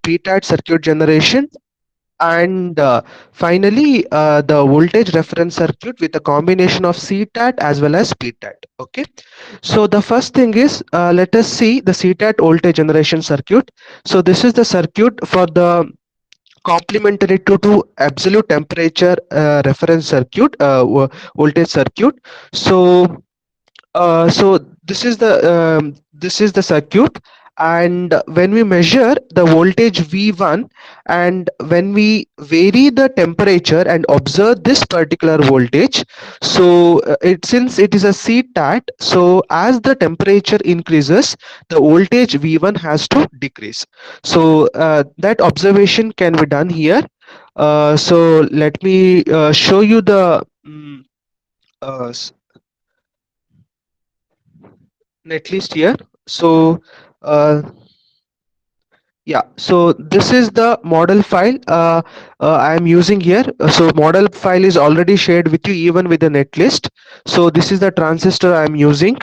PTAT circuit generation, and finally the voltage reference circuit with a combination of CTAT as well as PTAT. Okay, so the first thing is, let us see the CTAT voltage generation circuit. So this is the circuit for the complementary to absolute temperature reference circuit, voltage circuit. So this is the circuit, and when we measure the voltage V1 and when we vary the temperature and observe this particular voltage, so it since it is a CTAT, so as the temperature increases, the voltage V1 has to decrease. So that observation can be done here. So let me show you the uh, netlist here. So uh, yeah, so this is the model file I am using here. So model file is already shared with you even with the netlist. So this is the transistor I am using,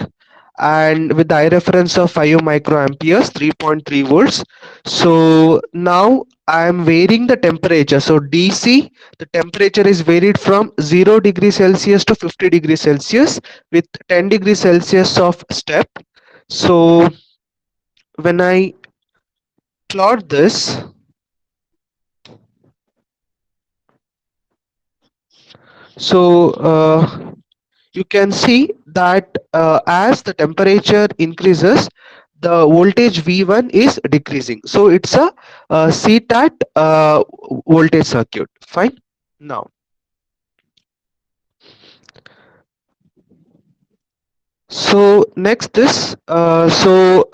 and with the I reference of 5 microamperes, 3.3 volts. So now I am varying the temperature. So DC, the temperature is varied from 0 degrees Celsius to 50 degrees Celsius with 10 degrees Celsius of step. So when I plot this, so you can see that as the temperature increases, the voltage V1 is decreasing. So it's a CTAT voltage circuit. Fine. Now, so next this, so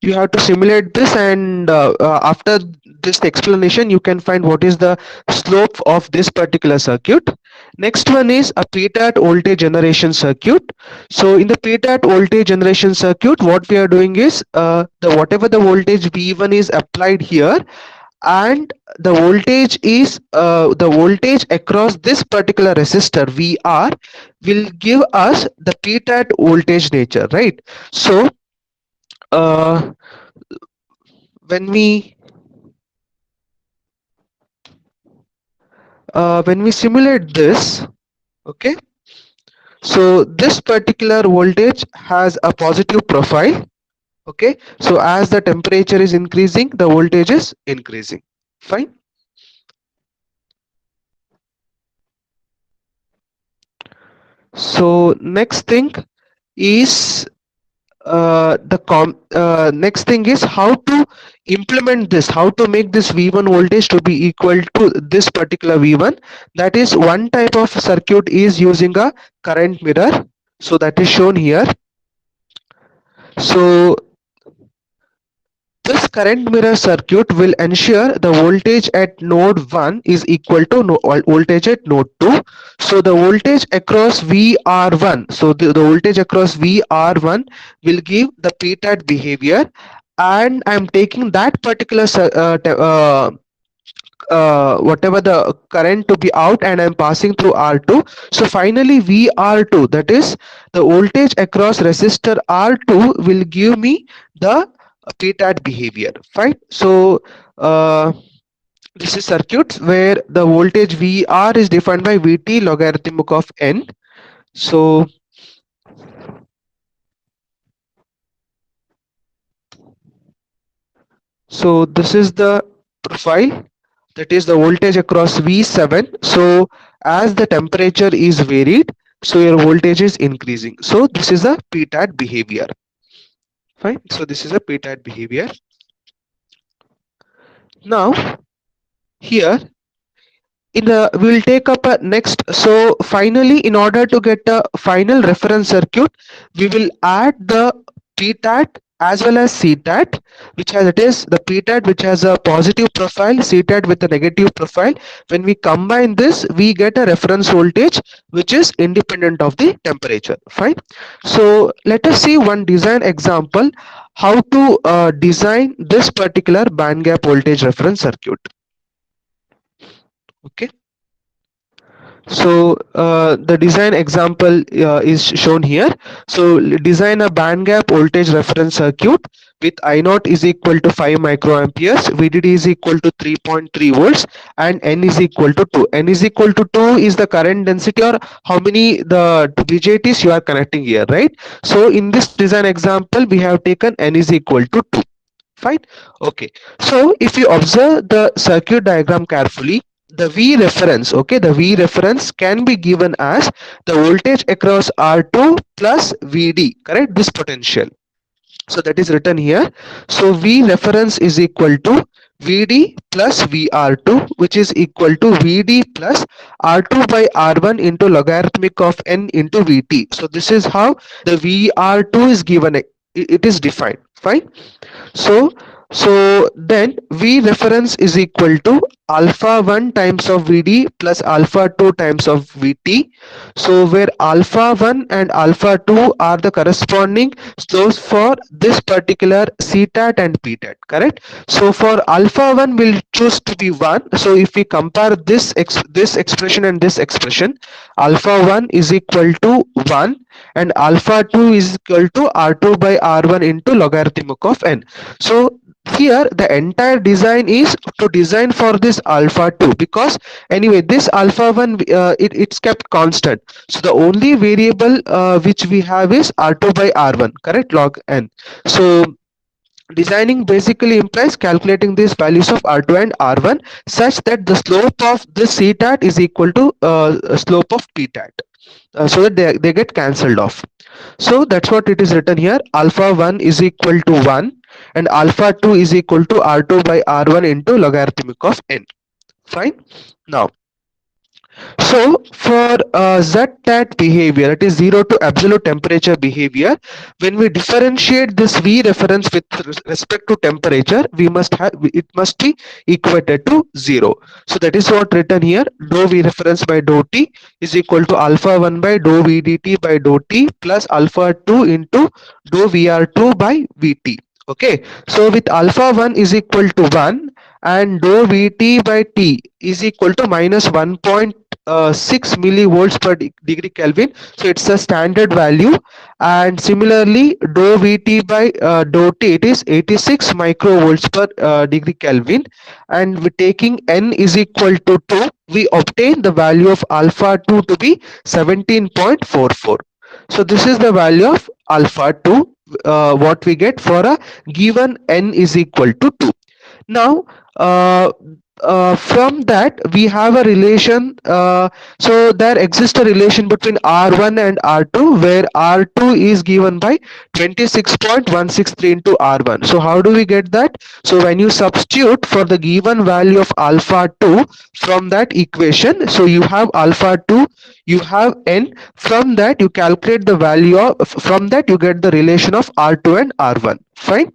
you have to simulate this, and after this explanation you can find what is the slope of this particular circuit. Next one is a PTAT voltage generation circuit. So in the PTAT voltage generation circuit, what we are doing is, the whatever the voltage V1 is applied here, and the voltage across this particular resistor VR will give us the PTAT voltage nature, right? So uh, when we when we simulate this, okay, so this particular voltage has a positive profile. Okay, so as the temperature is increasing, the voltage is increasing. Fine. So next thing is, next thing is how to implement this, how to make this V1 voltage to be equal to this particular V1. That is, one type of circuit is using a current mirror, so that is shown here. So this current mirror circuit will ensure the voltage at node 1 is equal to voltage at node 2. So the voltage across VR1, so the voltage across VR1 will give the PTAT behavior, and I'm taking that particular whatever the current to be out, and I'm passing through R2. So finally VR2, that is the voltage across resistor R2, will give me the PTAT behavior. Fine. So this is circuits where the voltage VR is defined by Vt logarithmic of n. So this is the profile, that is the voltage across V7. So as the temperature is varied, so your voltage is increasing. So this is a PTAT behavior. Fine. So this is a PTAT behavior. Now here in the we'll take up a next. So finally, in order to get a final reference circuit, we will add the PTAT as well as CTAT, which has, it is the PTAT which has a positive profile, CTAT with a negative profile. When we combine this, we get a reference voltage which is independent of the temperature. Fine. So let us see one design example how to design this particular band gap voltage reference circuit. Okay. So the design example is shown here. So design a band gap voltage reference circuit with I naught is equal to 5 microamperes, VDD is equal to 3.3 volts, and N is equal to 2. N is equal to 2 is the current density, or how many the BJTs you are connecting here, right? So in this design example, we have taken N is equal to 2. Fine. Okay. So if you observe the circuit diagram carefully, the V reference, okay, the V reference can be given as the voltage across R2 plus VD, correct? This potential. So that is written here. So V reference is equal to VD plus VR2, which is equal to VD plus R2 by R1 into logarithmic of N into VT. So this is how the VR2 is given. It is defined. Fine. So then V reference is equal to alpha 1 times of VD plus alpha 2 times of VT. So where alpha 1 and alpha 2 are the corresponding slows for this particular CTAT and PTAT, correct? So for alpha 1 we'll choose to be 1. So if we compare this expression and this expression, alpha 1 is equal to 1 and alpha 2 is equal to R2 by R1 into logarithmic of N. So here the entire design is to design for this alpha 2, because anyway this alpha 1 it's kept constant. So the only variable which we have is R2 by R1, correct, log N. So designing basically implies calculating these values of R2 and R1 such that the slope of this CTAT is equal to slope of PTAT, so that they get cancelled off. So that's what it is written here. Alpha 1 is equal to 1 and alpha 2 is equal to R2 by R1 into logarithmic of N. Fine. Now, so for Z-tat behavior, it is 0 to absolute temperature behavior. When we differentiate this V reference with respect to temperature, we must have it must be equated to 0. So that is what written here. Dou V reference by dou T is equal to alpha 1 by dou VDT by dou T plus alpha 2 into dou VR2 by VT. Okay. So with alpha 1 is equal to 1 and dou Vt by T is equal to minus 1.6 millivolts per degree Kelvin. So it's a standard value. And similarly, dou Vt by dou T, it is 86 microvolts per degree Kelvin. And with taking N is equal to 2, we obtain the value of alpha 2 to be 17.44. So this is the value of alpha 2, what we get for a given N is equal to 2. Now from that we have a relation, so there exists a relation between R1 and R2 where R2 is given by 26.163 into R1. So how do we get that? So when you substitute for the given value of alpha 2 from that equation, so you have alpha 2, you have N, from that you calculate the value of, from that you get the relation of R2 and R1. Fine.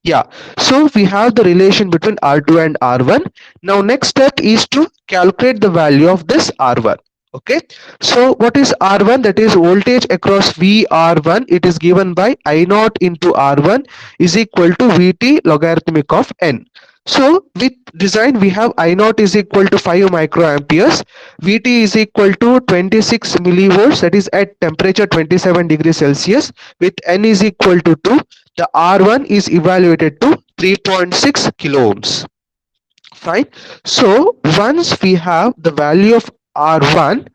Yeah, so we have the relation between R2 and R1. Now next step is to calculate the value of this R1. Okay, so what is R1? That is voltage across VR1. It is given by I naught into R1 is equal to VT logarithmic of N. So with design we have I naught is equal to 5 microamperes, VT is equal to 26 millivolts, that is at temperature 27 degrees Celsius, with N is equal to 2. The R1 is evaluated to 3.6 kilo ohms. Fine. So once we have the value of R1,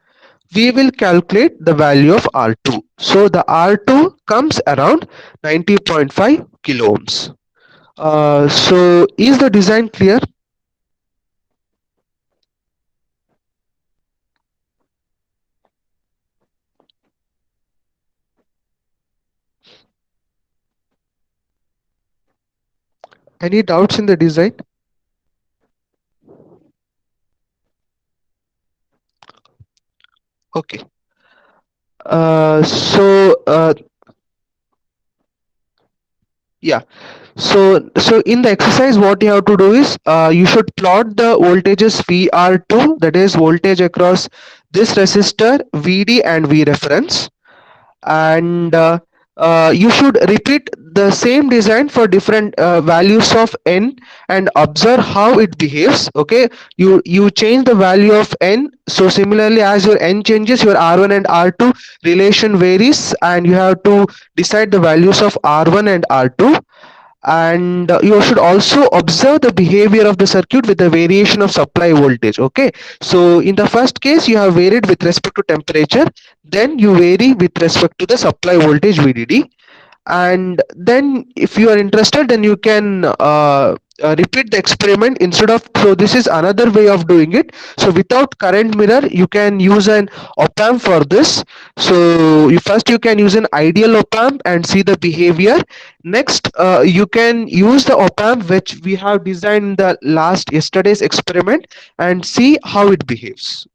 we will calculate the value of R2. So the R2 comes around 90.5 kilo ohms. So is the design clear? Any doubts in the design? Okay. So yeah. So in the exercise, what you have to do is you should plot the voltages VR2, that is voltage across this resistor, VD and V reference, and you should repeat the same design for different values of n and observe how it behaves. Okay, you change the value of n, so similarly as your n changes, your r1 and r2 relation varies, and you have to decide the values of r1 and r2. And you should also observe the behavior of the circuit with the variation of supply voltage. Okay, so in the first case you have varied with respect to temperature, then you vary with respect to the supply voltage VDD. And then if you are interested, then you can repeat the experiment instead of, so this is another way of doing it. So without current mirror you can use an op amp for this. So you can use an ideal op amp and see the behavior. Next, you can use the op amp which we have designed in the last yesterday's experiment and see how it behaves.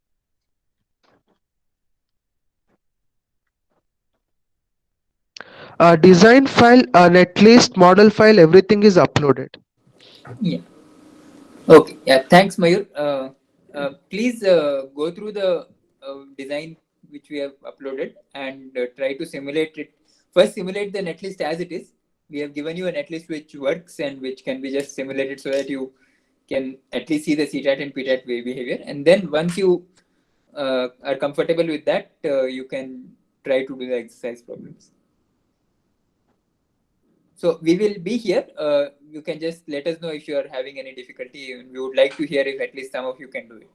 Design file, netlist, model file, everything is uploaded. Yeah. Okay. Yeah. Thanks, Mayur. Please go through the design which we have uploaded and try to simulate it. First, simulate the netlist as it is. We have given you a netlist which works and which can be just simulated so that you can at least see the CTAT and PTAT behavior. And then once you are comfortable with that, you can try to do the exercise problems. So we will be here. You can just let us know if you are having any difficulty, and we would like to hear if at least some of you can do it.